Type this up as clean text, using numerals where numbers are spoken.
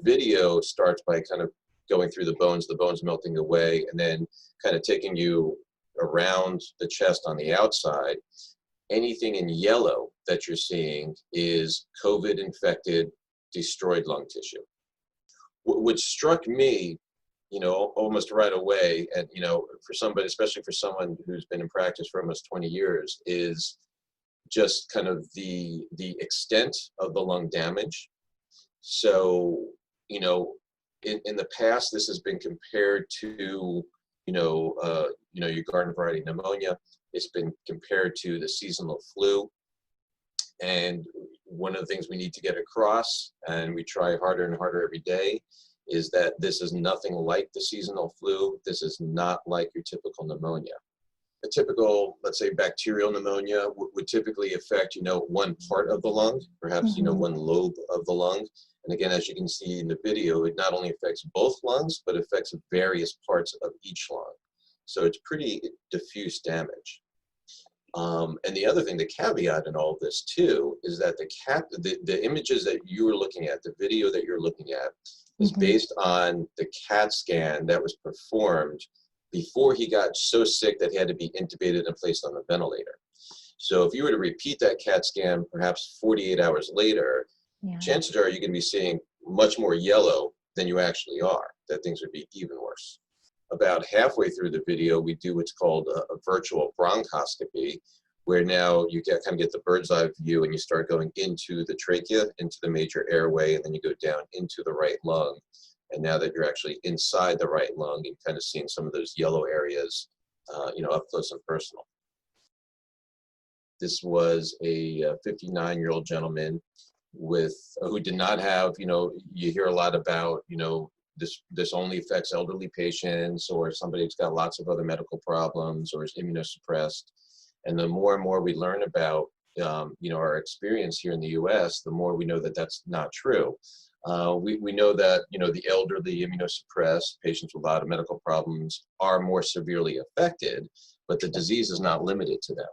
video starts by kind of going through the bones melting away, and then kind of taking you around the chest on the outside. Anything in yellow that you're seeing is COVID-infected, destroyed lung tissue. What struck me, almost right away, and, for somebody, especially for someone who's been in practice for almost 20 years, is just kind of the extent of the lung damage. So, in the past, this has been compared to, your garden variety pneumonia. It's been compared to the seasonal flu. And one of the things we need to get across, and we try harder and harder every day, is that this is nothing like the seasonal flu. This is not like your typical pneumonia. A typical, let's say, bacterial pneumonia would typically affect, one part of the lung, perhaps, one lobe of the lung. And again, as you can see in the video, it not only affects both lungs, but affects various parts of each lung. So it's pretty diffuse damage. And the other thing, the caveat in all of this too, is that the images that you were looking at, the video that you're looking at, is based on the CAT scan that was performed before he got so sick that he had to be intubated and placed on the ventilator. So if you were to repeat that CAT scan perhaps 48 hours later, chances are you're going to be seeing much more yellow than you actually are, that things would be even worse. About halfway through the video, we do what's called a virtual bronchoscopy, where now you kind of get the bird's eye view and you start going into the trachea, into the major airway, and then you go down into the right lung. And now that you're actually inside the right lung, you're kind of seeing some of those yellow areas, up close and personal. This was a 59-year-old gentleman who did not have, you hear a lot about, this only affects elderly patients, or somebody who's got lots of other medical problems, or is immunosuppressed. And the more and more we learn about, our experience here in the U.S., the more we know that that's not true. We know that, the elderly, immunosuppressed, patients with a lot of medical problems are more severely affected, but the disease is not limited to them.